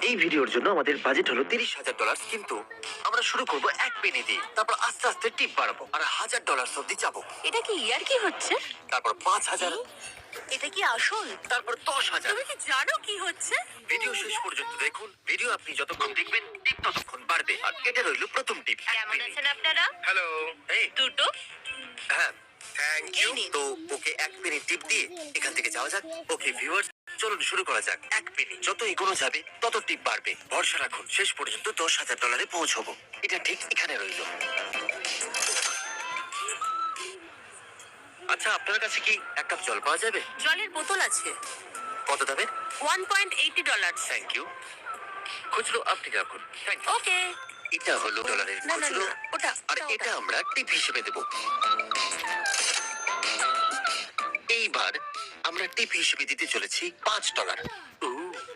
এই ভিডিওর জন্য আমাদের বাজেট হলো $30,000, কিন্তু আমরা শুরু করব 1 পেনি দিয়ে, তারপর আস্তে আস্তে টিপ বাড়াবো আর $1,000 অব্দি যাবো। এটা কি ইয়ার কি হচ্ছে? তারপর 5,000, এটা কি আসল? তারপর 10,000। তুমি কি জানো কি হচ্ছে? ভিডিও শেষ পর্যন্ত দেখুন। ভিডিও আপনি যতক্ষণ দেখবেন টিপ ততক্ষণ বাড়বে। আর এটা রইল প্রথম টিপ। কেমন আছেন আপনারা? হ্যালো। এই দুটো হ্যাঁ, থ্যাংক ইউ। এই নিন। তো ওকে 1 পেনি টিপ দিয়ে এখান থেকে যাওয়া যাক। ওকে ভিউয়ার্স, চলুন শুরু করা যাক। 1 পেনি যত এগোনো যাবে তত টিপ বাড়বে। ভরসা রাখুন, শেষ পর্যন্ত $10,000 পৌঁছবো। এটা ঠিক এখানে রইল। আচ্ছা, আপনার কাছে কি 1 কাপ জল পাওয়া যাবে? জলের বোতল আছে। কত দামের? $1.80। Thank you. খুচরো আপনি রাখুন। Thank you. ওকে। এটা হলো ডলারের না, না, খুচরো, না, ওটা, আর ওটা, এটা ওটা। আমরা টিপ হিসেবে দেব। এইবার আমরা টিপ হিসেবে দিতে চলেছি $5।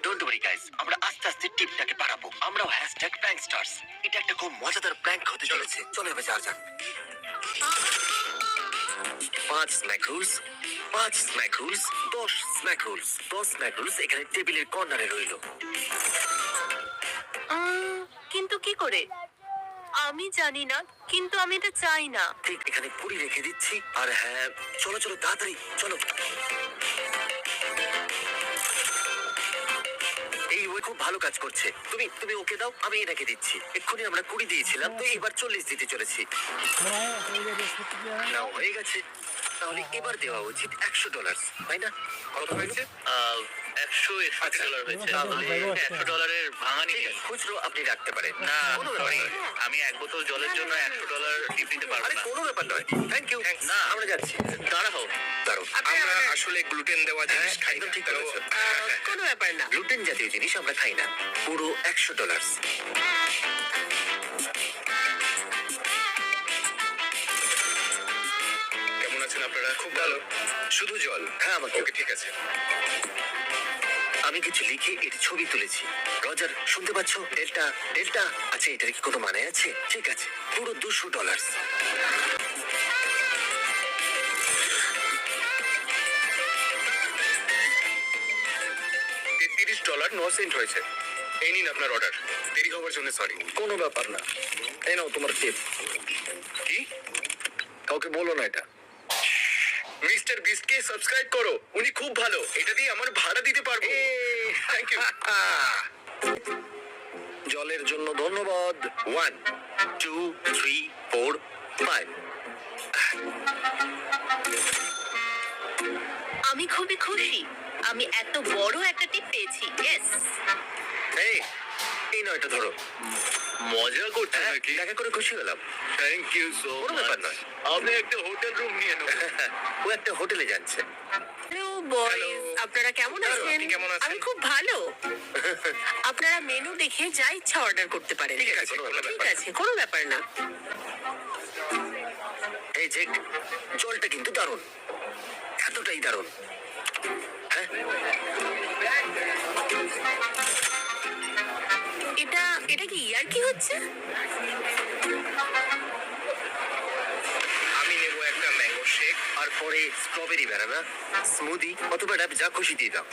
ডোন্ট ওয়ারি গাইস, আমরা আস্তে আস্তে টিপটাকে বাড়াবো। আমরাও #prankstars। এটা একটা খুব মজাদার প্র্যাঙ্ক হতে চলেছে। চলো এবার যাওয়া যাক। 5 smack rules, 5 smack rules, 10 smack rules, 10 smack rules এখানে টেবিলের কর্নারে রইল। কিন্তু কি করে? আমি জানি না, কিন্তু আমি এটা চাই না। ঠিক এখানে 20 রেখে দিচ্ছি। আর হ্যাঁ, চলো চলো তাড়াতাড়ি চলো। এই ওই খুব ভালো কাজ করছে। তুমি তুমি ওকে দাও, আমি এটাকে দিচ্ছি। এক্ষুনি আমরা 20 দিয়েছিলাম, তো এবার 40 দিতে চলেছি। নাও, হয়ে গেছে। তাহলে এবার দেওয়া উচিত $100, তাই না? কত হয়েছে? $160 হয়েছে। তাহলে $100 ভাঙা নিয়ে খুচরো আপনি রাখতে পারেন। না সরি, আমি 1 বোতল জলের জন্য $100 টিপ দিতে পারবো না। কোনো ব্যাপার নয়। Thank you. না, আমরা যাচ্ছি। দাঁড়াও দাঁড়াও। আমরা আসলে গ্লুটেন দেওয়া জিনিস খাই না। একদম ঠিক বলেছো। কোনো ব্যাপার না। গ্লুটেন জাতীয় জিনিস আমরা খাই না। পুরো $100। কেমন আছেন আপনারা? খুব ভালো। শুধু জল? হ্যাঁ, আমাকে। ওকে, ঠিক আছে। আমি কিছু লিখে এর ছবি তুলেছি। রজার, শুনতে পাচ্ছ? Delta delta. আচ্ছা, এটার কি কোনো মানে আছে? ঠিক আছে, পুরো $200। $33.09 হয়েছে। এই নিন আপনার অর্ডার। দেরি হওয়ার জন্য সরি। কোনো ব্যাপার না। এই নাও তোমার টিপ। কি? কাউকে বলো না এটা। মিস্টার বিস্টকে সাবস্ক্রাইব করো, উনি খুব ভালো। এটা দিয়ে আমার ভাড়া দিতে পারবো। Thank you. জলের জন্য ধন্যবাদ। 1 2 3 4 5। আমি খুবই খুশি। আমি এত বড় একটা টিপ পেয়েছি। ইয়েস। এই নয়, এটা ধরো। মজা করছো হ্যাঁ, দেখা করে খুশি হলাম। থ্যাংক ইউ সো কোনো ব্যাপার নয়। আপনি একটা হোটেল রুম নিয়ে নেন। ও একটা হোটেলে যাচ্ছে। Hello boys, Hello. আপনারা কেমন Hello, আছেন? আপনি কেমন আছেন? আমি খুব ভালো। আপনারা মেনু দেখে যা ইচ্ছা অর্ডার করতে পারেন। ঠিক আছে, কোনো ব্যাপার ঠিক না। আছে, কোনো ব্যাপার না। এই যে, জলটা কিন্তু দারুণ, এতটাই দারুণ। হ্যাঁ, এটা এটা কি ইয়ার কি হচ্ছে? আমি নেব একটা ম্যাঙ্গো শেক। আর পরে স্ট্রবেরি ব্যানানা স্মুদি অথবা ডাব, যা খুশি দিয়ে দাও।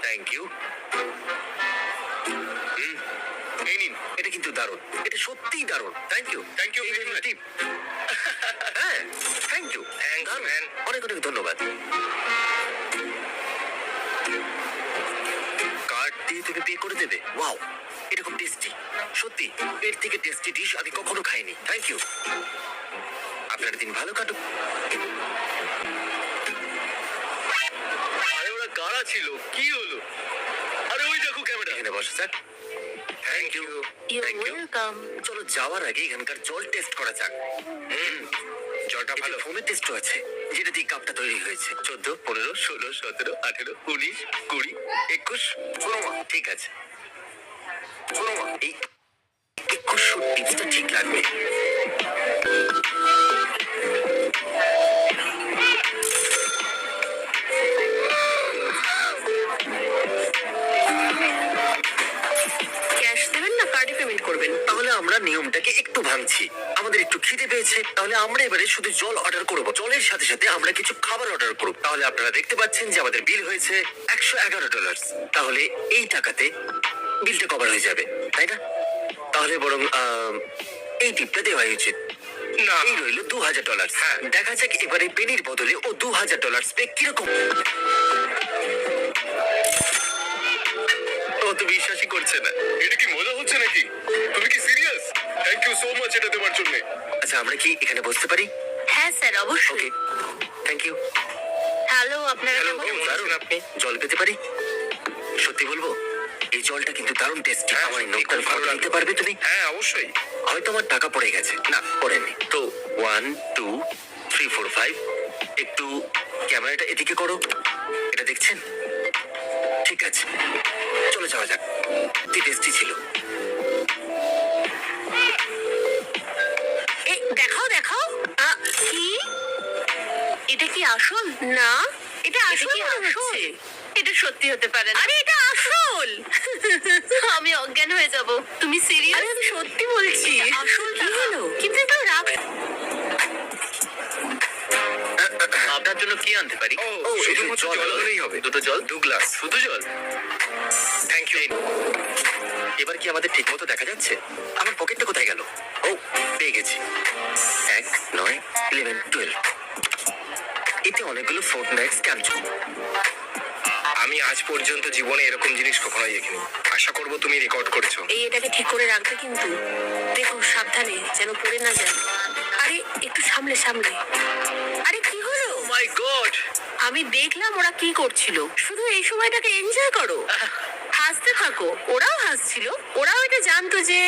Thank you. এই নিন। এটা কিন্তু দারুণ, এটা সত্যিই দারুণ। Thank you. Thank you very much. হ্যাঁ, থ্যাংক ইউ। Thanks, man. অনেক অনেক ধন্যবাদ। কার্ড দিয়ে তুমি পে করে দেবে? ওয়াও, এটা খুব টেস্টি। সত্যি, এর থেকে টেস্টি ডিশ আমি কখনো খাইনি। Thank you. আপনার দিন ভালো কাটুক। আরে ওরা কারা ছিল? কি হলো? আরে ওই দেখো ক্যামেরা। এখানে বসে যাক। Thank you. You thank you. Welcome. চলো যাওয়ার আগে এখানকার জল টেস্ট করা যাক। জলটা ভালো। ফোমের টেস্টও আছে, যেটা দিয়ে কাপটা তৈরি হয়েছে। 14 15 16 17 18 19 20 21। ঠিক আছে, এই 21 টিপসটা ঠিক লাগবে। ক্যাশ দেবেন না কার্ডে পেমেন্ট করবেন? তাহলে আমরা নিয়মটাকে একটু ভাঙছি। আমাদের একটু খিদে পেয়েছে, তাহলে আমরা এবারে শুধু জল অর্ডার করব। জলের সাথে সাথে আমরা কিছু খাবার অর্ডার করব। তাহলে আপনারা দেখতে পাচ্ছেন যে আমাদের বিল হয়েছে $111। তাহলে এই টাকাতে বিলটা কভার হয়ে যাবে, তাই না? তাহলে বরং এই টিপটা দেওয়াই উচিত। না এই রইল $2000। হ্যাঁ। দেখা যাক এবারে পেনির বদলে ও $2000 পে কিরকম। ও তো বিশ্বাসই করছে না। এটা কি মজা হচ্ছে নাকি? তুমি কি serious? Thank you so much এটা দেওয়ার জন্য। আচ্ছা, আমরা কি এখানে বসতে পারি? হ্যাঁ স্যার, অবশ্যই। ওকে, থ্যাংক ইউ। হ্যালো, আপনারা হ্যালো, কেমন আছেন? দারুণ আপনি। জল পেতে পারি? সত্যি বলবো, এই জলটা কিন্তু দারুণ টেস্টি। হ্যাঁ, আমার সত্যি নোটটার খুব ভালো ফটো লাগলো। দিতে পারবে তুমি? হ্যাঁ অবশ্যই। হয়তো আমার টাকা পড়ে গেছে। না, পড়েনি তো। 1 2 3 4 5। একটু ক্যামেরাটা এদিকে করো। এটা দেখছেন? ঠিক আছে, চলে যাওয়া যাক। কি টেস্টি ছিল। এই দেখাও দেখাও। কি? এটা কি আসল? না, এটা আসল কি মনে আসল? হচ্ছে। এটা সত্যি হতে পারে না। আরে এটা আসল। আমি অজ্ঞান হয়ে যাব। তুমি সিরিয়াস? আরে আমি সত্যি বলছি। আসল কি টাকা। হলো? কিন্তু এটা রাখ। আপনার জন্য কি আনতে পারি? ও, শুধুমাত্র জল হলেই হবে। দুটো জল? 2 গ্লাস। শুধু জল? Thank you. এবার কি আমাদের ঠিক মতো দেখা যাচ্ছে? আমার পকেটটা কোথায় গেল? ও, পেয়ে গেছি। 1 9 11 12। এতে অনেকগুলো ফোর্টনাইট স্ক্যাম। আমি আজ পর্যন্ত জীবনে এরকম জিনিস কখনোই দেখিনি। আশা করব তুমি রেকর্ড করেছো। এটাকে ঠিক করে রাখবে কিন্তু। দেখো সাবধানে যেন পড়ে না যায়। আরে একটু সামলে সামলে। আরে কি হলো? মাই গড! আমি দেখলাম ওরা কি করছিল। শুধু এই সময়টাকে এনজয় করো, হাসতে থাকো। ওরাও হাসছিল, ওরাও এটা জানতো যে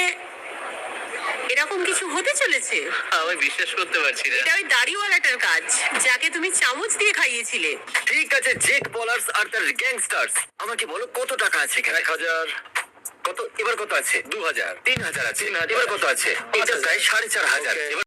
এরকম কিছু হতে চলেছে। আমি বিশ্বাস করতে পারছি না। এটা ওই দাড়িওয়ালাটার কাজ, যাকে তুমি চামচ দিয়ে খাইয়েছিলে। ঠিক আছে, জেক বলার্স আর তার গ্যাংস্টার্স। আমাকে বলো কত টাকা আছে এখানে? 1000। কত? এবার কত আছে? 2000। 3000 আছে। 3000 এবার কত আছে? এটা প্রায় 4500। Okay. এবার